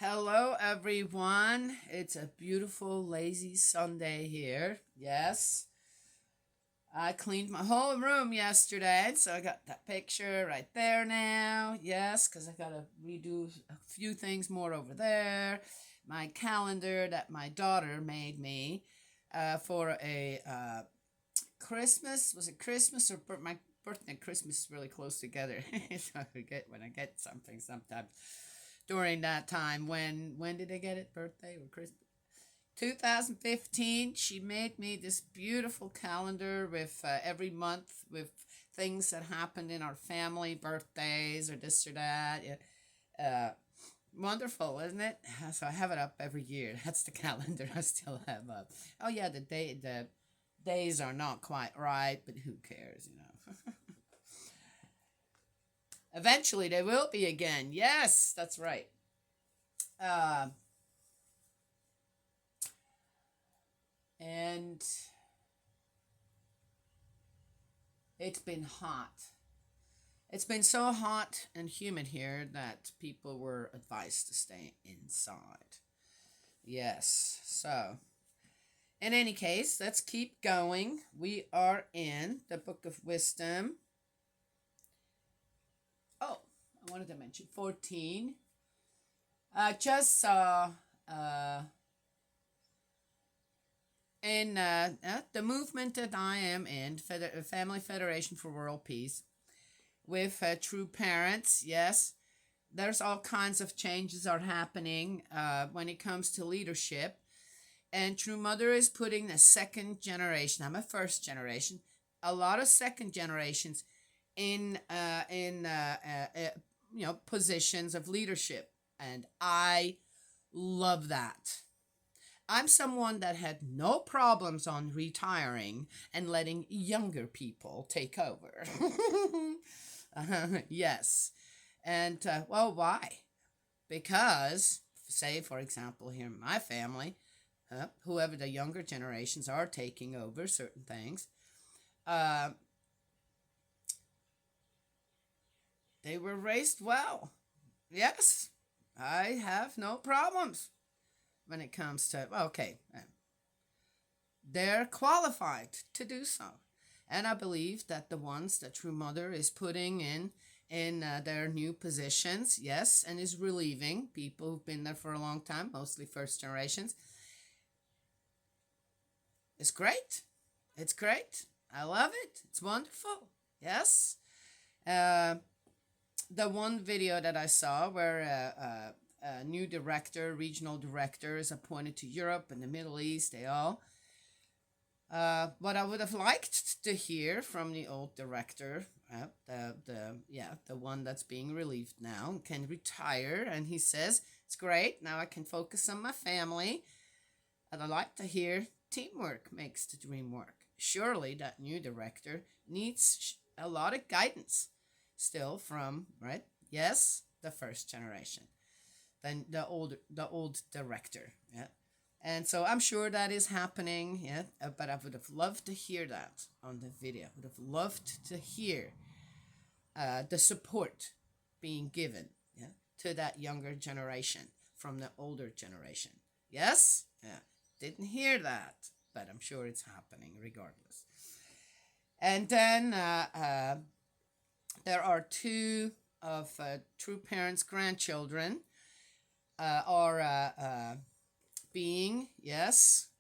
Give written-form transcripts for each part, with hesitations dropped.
Hello, everyone. It's a beautiful, lazy Sunday here. Yes, I cleaned my whole room yesterday, so I got that picture right there now. Yes, because I got to redo a few things more over there. My calendar that my daughter made me for a Christmas. Was it Christmas or my birthday and Christmas is really close together? So I forget when I get something sometimes during that time. When did I get it? Birthday or Christmas? 2015. She made me this beautiful calendar with every month with things that happened in our family, birthdays or this or that. Uh, Wonderful, isn't it? So I have it up every year. That's the calendar I still have up. Oh yeah, the days are not quite right, but who cares? Eventually they will be again. Yes, that's right. Uh, and it's been hot. It's been so hot and humid here that people were advised to stay inside. Yes. So, in any case, let's keep going. We are in the Book of Wisdom. Oh, I wanted to mention 14. I just saw in the movement that I am in, Family Federation for World Peace, with True Parents. Yes, there's all kinds of changes are happening when it comes to leadership. And True Mother is putting a second generation. I'm a first generation. A lot of second generations in positions of leadership, and I love that. I'm someone that had no problems on retiring and letting younger people take over. Yes. And, well, why? Because, say, for example, here in my family, whoever the younger generations are taking over certain things, uh, they were raised well. Yes, I have no problems when it comes to, well, okay, they're qualified to do so. And I believe that the ones that True Mother is putting in their new positions, yes, and is relieving people who've been there for a long time, mostly first generations, it's great. It's great. I love it. It's wonderful. Yes. Uh, the one video that I saw where a new director, regional director, is appointed to Europe and the Middle East, they all. What I would have liked to hear from the old director, the one that's being relieved now, can retire, and he says it's great. Now I can focus on my family, and I like to hear teamwork makes the dream work. Surely that new director needs a lot of guidance still from, right? Yes, the first generation, then the old director. Yeah. And so I'm sure that is happening. Yeah. But I would have loved to hear that on the video. I would have loved to hear the support being given, yeah, to that younger generation from the older generation. Yes. Yeah. Didn't hear that, but I'm sure it's happening regardless. And then there are two of True Parents' grandchildren are being, yes,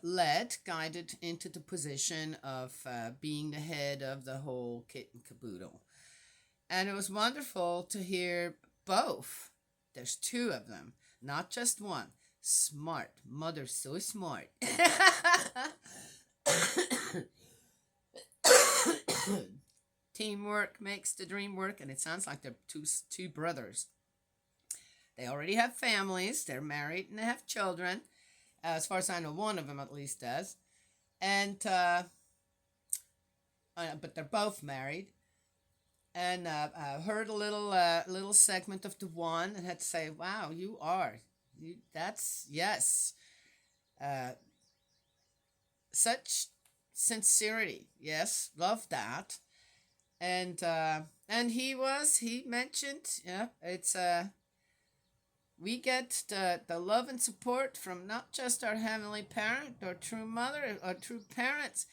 led, guided into the position of being the head of the whole kit and caboodle. And it was wonderful to hear both. There's two of them, not just one. Smart. Mother's so smart. Teamwork makes the dream work, and it sounds like they're two brothers. They already have families. They're married and they have children. As far as I know, one of them at least does. And but they're both married. And I heard a little segment of the one and had to say, "Wow, you are. That's yes. Uh, Such sincerity. Yes, love that." And he mentioned, yeah, it's We get the love and support from not just our Heavenly Parent or true Mother or true parents.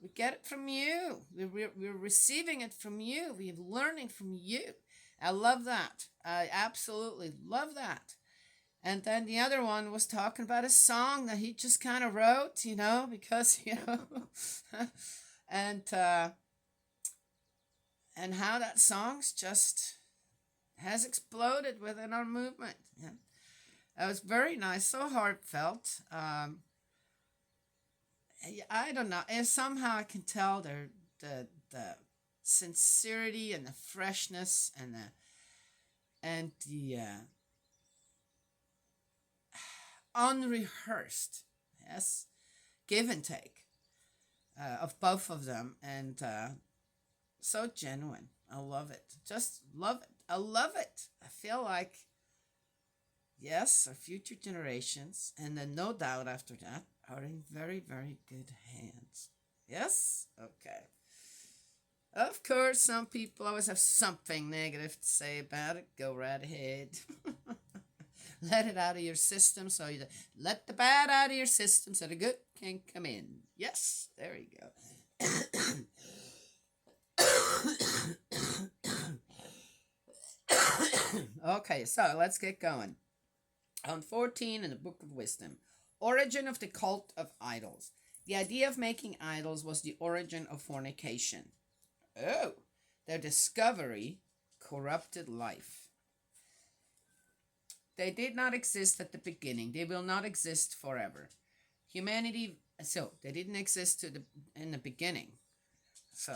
We get it from you. We're receiving it from you. We're learning from you. I love that. I absolutely love that. And then the other one was talking about a song that he just kind of wrote, because, and and how that song's just has exploded within our movement. Yeah. It was very nice, so heartfelt. I don't know. And somehow I can tell the sincerity and the freshness and the unrehearsed, yes, give and take of both of them, and so genuine. I love it. Just love it. I love it. I feel like, yes, our future generations, and then no doubt after that, are in very, very good hands. Yes? Okay. Of course, some people always have something negative to say about it. Go right ahead. Let it out of your system so you let the bad out of your system so the good can come in. Yes, there you go. Okay, so let's get going. On 14 in the Book of Wisdom, origin of the cult of idols. The idea of making idols was the origin of fornication. Oh, their discovery corrupted life. They did not exist at the beginning. They will not exist forever. Humanity, so they didn't exist in the beginning. So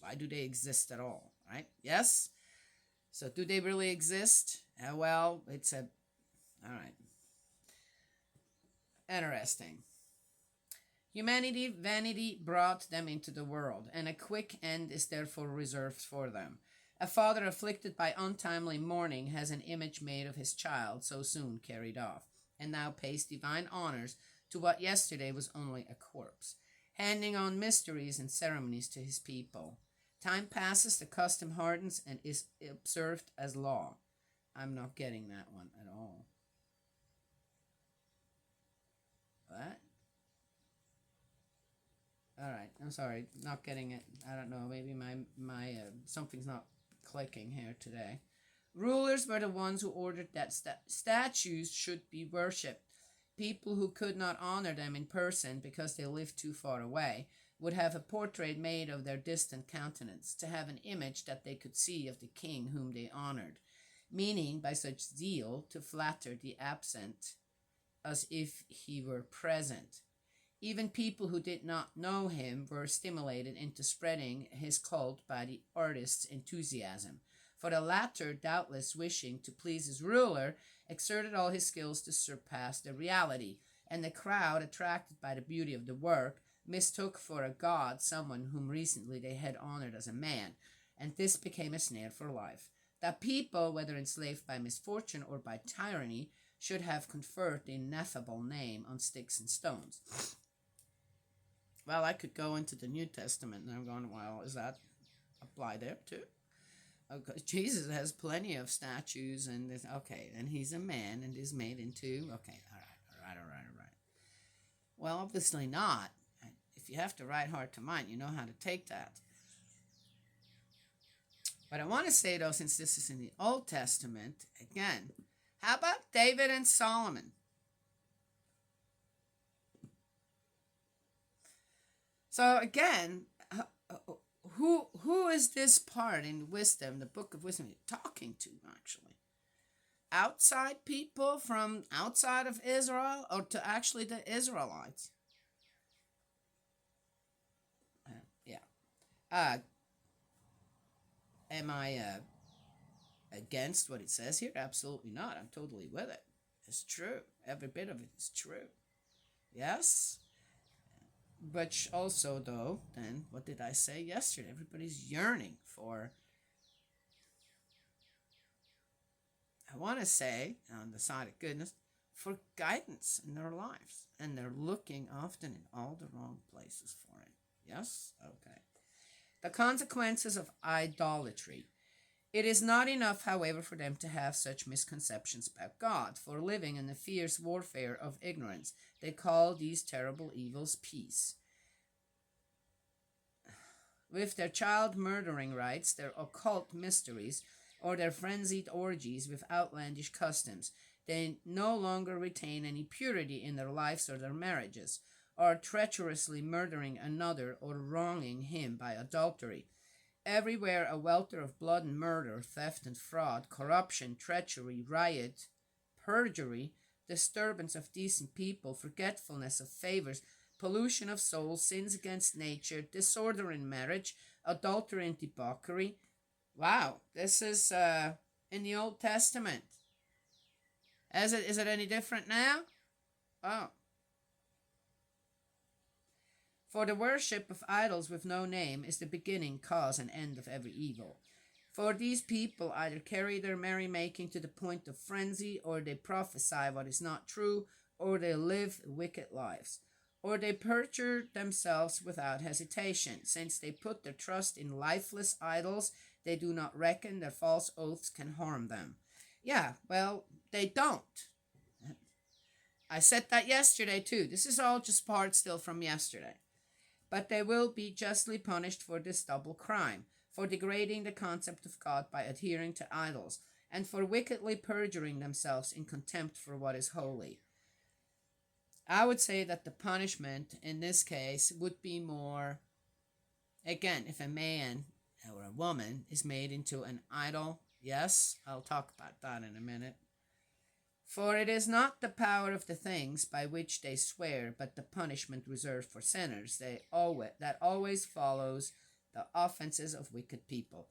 why do they exist at all, right? Yes? So do they really exist? Well, all right. Interesting. Vanity brought them into the world, and a quick end is therefore reserved for them. A father afflicted by untimely mourning has an image made of his child so soon carried off, and now pays divine honors to what yesterday was only a corpse, handing on mysteries and ceremonies to his people. Time passes, the custom hardens, and is observed as law. I'm not getting that one at all. What? All right, I'm sorry, not getting it. I don't know. Maybe my something's not clicking here today. Rulers were the ones who ordered that statues should be worshipped. People who could not honor them in person because they lived too far away would have a portrait made of their distant countenance, to have an image that they could see of the king whom they honored, meaning by such zeal to flatter the absent as if he were present. Even people who did not know him were stimulated into spreading his cult by the artist's enthusiasm, for the latter, doubtless wishing to please his ruler, exerted all his skills to surpass the reality, and the crowd, attracted by the beauty of the work, mistook for a god someone whom recently they had honored as a man, and this became a snare for life. That people, whether enslaved by misfortune or by tyranny, should have conferred the ineffable name on sticks and stones. Well, I could go into the New Testament, and I'm going, well, does that apply there too? Okay, Jesus has plenty of statues, and okay, and he's a man, and is made into, okay, all right. Well, obviously not. If you have to write heart to mind, you know how to take that. But I want to say, though, since this is in the Old Testament, again, how about David and Solomon? So again, who is this part in Wisdom, the Book of Wisdom, talking to, actually? Outside people from outside of Israel, or to actually the Israelites? Yeah. Am I against what it says here? Absolutely not. I'm totally with it. It's true. Every bit of it is true. Yes? But also, though, then, what did I say yesterday? Everybody's yearning for, I want to say, on the side of goodness, for guidance in their lives. And they're looking often in all the wrong places for it. Yes? Okay. The consequences of idolatry. It is not enough, however, for them to have such misconceptions about God, for living in the fierce warfare of ignorance, they call these terrible evils peace. With their child murdering rites, their occult mysteries, or their frenzied orgies with outlandish customs, they no longer retain any purity in their lives or their marriages, or treacherously murdering another or wronging him by adultery. Everywhere a welter of blood and murder, theft and fraud, corruption, treachery, riot, perjury, disturbance of decent people, forgetfulness of favors, pollution of souls, sins against nature, disorder in marriage, adultery and debauchery. Wow, this is in the Old Testament. Is it any different now? Oh. For the worship of idols with no name is the beginning, cause, and end of every evil. For these people either carry their merrymaking to the point of frenzy, or they prophesy what is not true, or they live wicked lives, or they perjure themselves without hesitation. Since they put their trust in lifeless idols, they do not reckon that false oaths can harm them. Yeah, well, they don't. I said that yesterday too. This is all just part still from yesterday. But they will be justly punished for this double crime, for degrading the concept of God by adhering to idols, and for wickedly perjuring themselves in contempt for what is holy. I would say that the punishment in this case would be more, again, if a man or a woman is made into an idol. Yes, I'll talk about that in a minute. For it is not the power of the things by which they swear, but the punishment reserved for sinners that always follows the offenses of wicked people.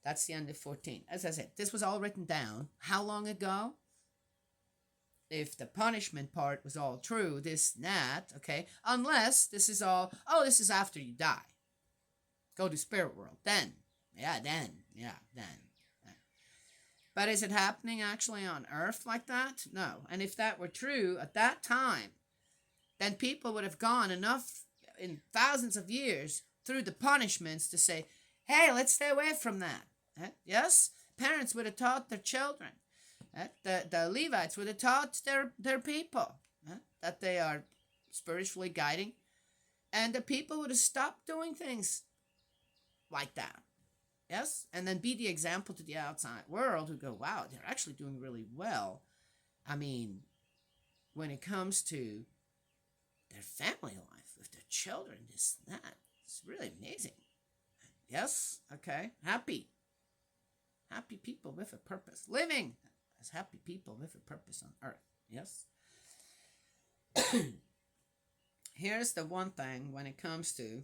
That's the end of 14. As I said, this was all written down. How long ago? If the punishment part was all true, this, that, okay, unless this is all, this is after you die. Go to spirit world. Then. But is it happening actually on Earth like that? No. And if that were true at that time, then people would have gone enough in thousands of years through the punishments to say, hey, let's stay away from that. Yes? Parents would have taught their children. The Levites would have taught their people that they are spiritually guiding. And the people would have stopped doing things like that. Yes, and then be the example to the outside world who go, wow, they're actually doing really well. I mean, when it comes to their family life with their children, this and that, it's really amazing. Yes, okay, happy people with a purpose, living as happy people with a purpose on earth. Yes. Here's the one thing when it comes to,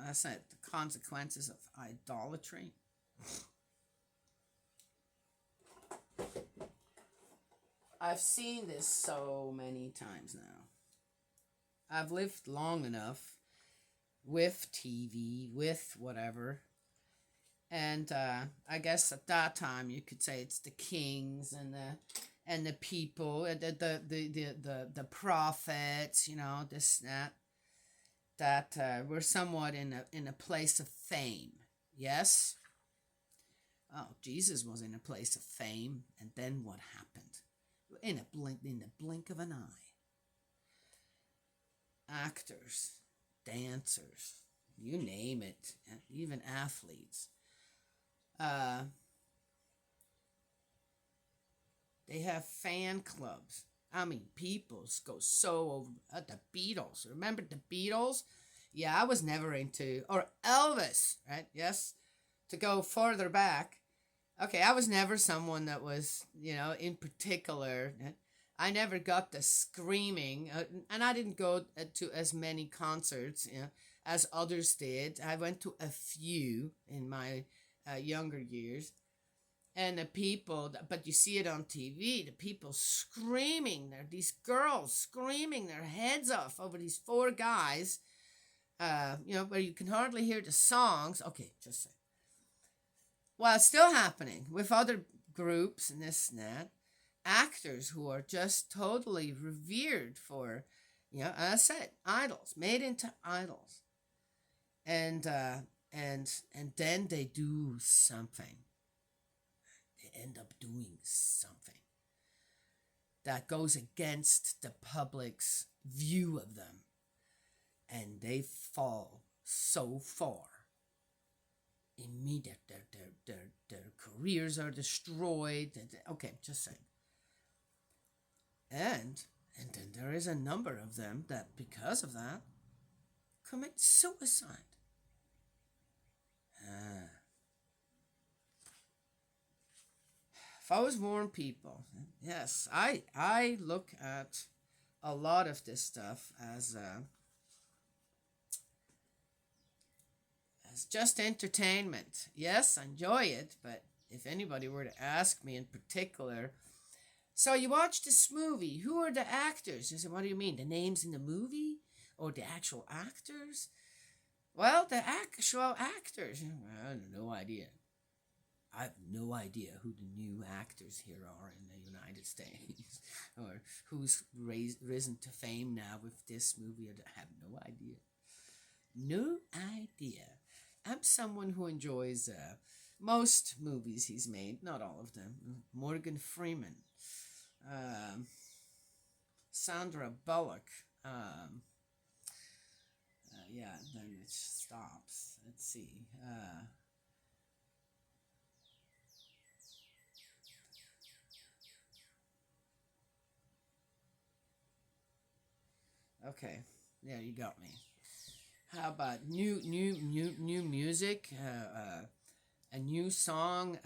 I said, the consequences of idolatry. I've seen this so many times now. I've lived long enough with TV, with whatever. And I guess at that time you could say it's the kings and the people, the prophets, this that were somewhat in a place of fame. Yes. Oh, Jesus was in a place of fame, and then what happened? In the blink of an eye. Actors, dancers, you name it, even athletes. They have fan clubs. I mean, people go so over. The Beatles. Remember the Beatles? Yeah, I was never into, or Elvis, right? Yes. To go further back, okay, I was never someone that was, in particular. I never got the screaming, and I didn't go to as many concerts, as others did. I went to a few in my younger years, and the people. But you see it on TV. The people screaming. These girls screaming their heads off over these four guys. Where you can hardly hear the songs. Okay, just say. Well, it's still happening with other groups and this and that. Actors who are just totally revered for, as I said, idols, made into idols. And then they do something. they end up doing something that goes against the public's view of them, and they fall so far. Immediate, their careers are destroyed. Okay, just saying. And then there is a number of them that, because of that, commit suicide. If I was warn people, yes, I look at a lot of this stuff as just entertainment. Yes, I enjoy it, but if anybody were to ask me in particular, so you watch this movie, who are the actors? I said, what do you mean? The names in the movie? Or the actual actors? Well, the actual actors. I have no idea. I have no idea who the new actors here are in the United States. Or who's risen to fame now with this movie. I have no idea. No idea. I'm someone who enjoys most movies he's made, not all of them. Morgan Freeman, Sandra Bullock. Yeah, then it stops. Let's see. Okay, yeah, you got me. How about new music? A new song.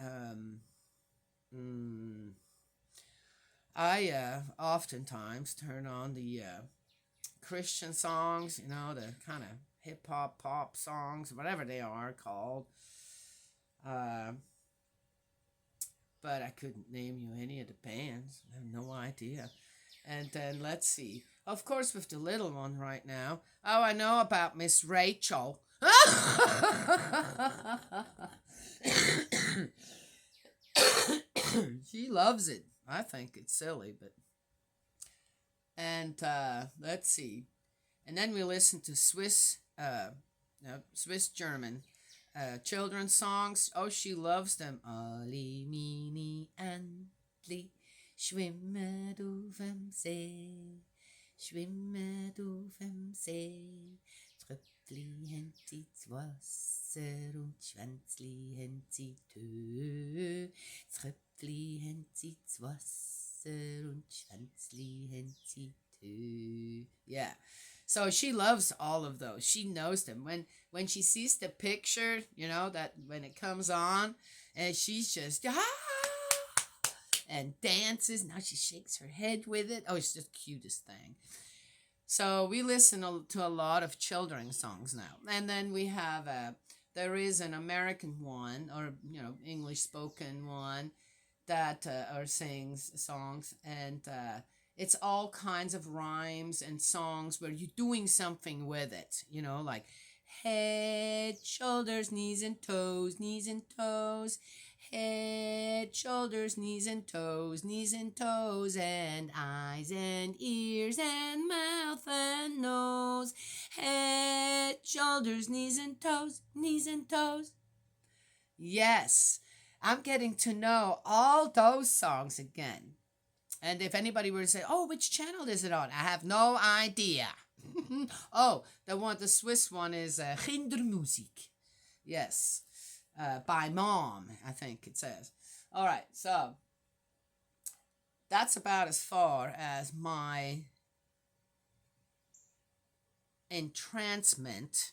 I oftentimes turn on the Christian songs. You know, the kind of hip hop pop songs, whatever they are called. But I couldn't name you any of the bands. I have no idea. And then let's see. Of course, with the little one right now. Oh, I know about Miss Rachel. She loves it. I think it's silly, but. And let's see. And then we listen to Swiss German children's songs. Oh, she loves them. Ali, mini, Antli, schwimmet auf dem See, schwimmet auf dem See. Tröpfli haben sie ins Wasser und Schwänzli haben sie Tö. Tröpfli haben sie ins Wasser und Schwänzli haben sie Tö. Yeah. So she loves all of those. She knows them. When she sees the picture, you know, that when it comes on, and she's just and dances. Now she shakes her head with it. Oh, it's just the cutest thing. So we listen to a lot of children's songs now. And then we have there is an American one, or English spoken one, that or sings songs, and it's all kinds of rhymes and songs where you're doing something with it, like head, shoulders, knees and toes, head, shoulders, knees and toes, and eyes and ears and mouth and nose, head, shoulders, knees and toes. Yes, I'm getting to know all those songs again. And if anybody were to say, oh, which channel is it on? I have no idea. Oh, the Swiss one is Kindermusik. Yes, by Mom, I think it says. All right, so that's about as far as my entrancement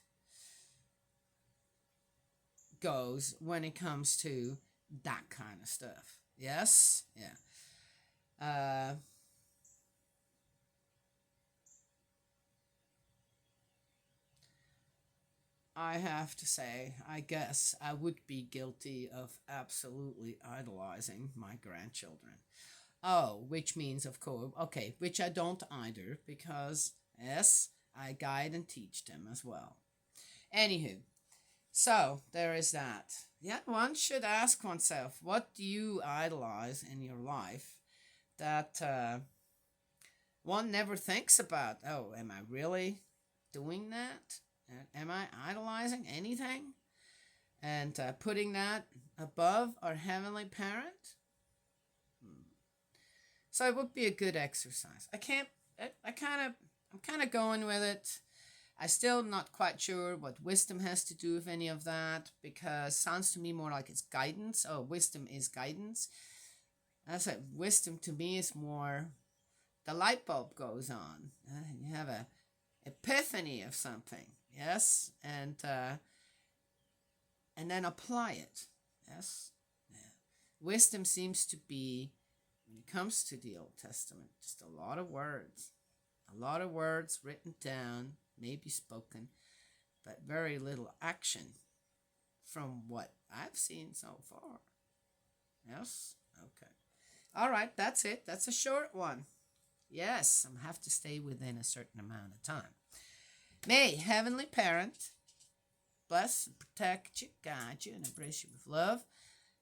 goes when it comes to that kind of stuff. Yes? Yeah. I have to say, I guess I would be guilty of absolutely idolizing my grandchildren. Oh, which means, of course, okay, which I don't either, because, yes, I guide and teach them as well. Anywho, so there is that. Yeah, one should ask oneself, what do you idolize in your life that one never thinks about? Oh, am I really doing that? Am I idolizing anything? And putting that above our Heavenly Parent? So it would be a good exercise. I can't. I kind of. I'm kind of going with it. I still not quite sure what wisdom has to do with any of that, because sounds to me more like it's guidance. Oh, wisdom is guidance. I said wisdom to me is more the light bulb goes on. You have a epiphany of something, yes, and then apply it, yes. Yeah. Wisdom seems to be, when it comes to the Old Testament, just a lot of words written down, maybe spoken, but very little action from what I've seen so far. Yes? Okay. All right, that's it. That's a short one. Yes, I have to stay within a certain amount of time. May Heavenly Parent bless and protect you, guide you, and embrace you with love.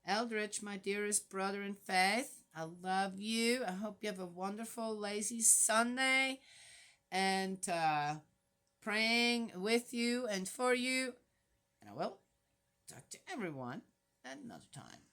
Eldridge, my dearest brother in faith, I love you. I hope you have a wonderful, lazy Sunday, and praying with you and for you. And I will talk to everyone another time.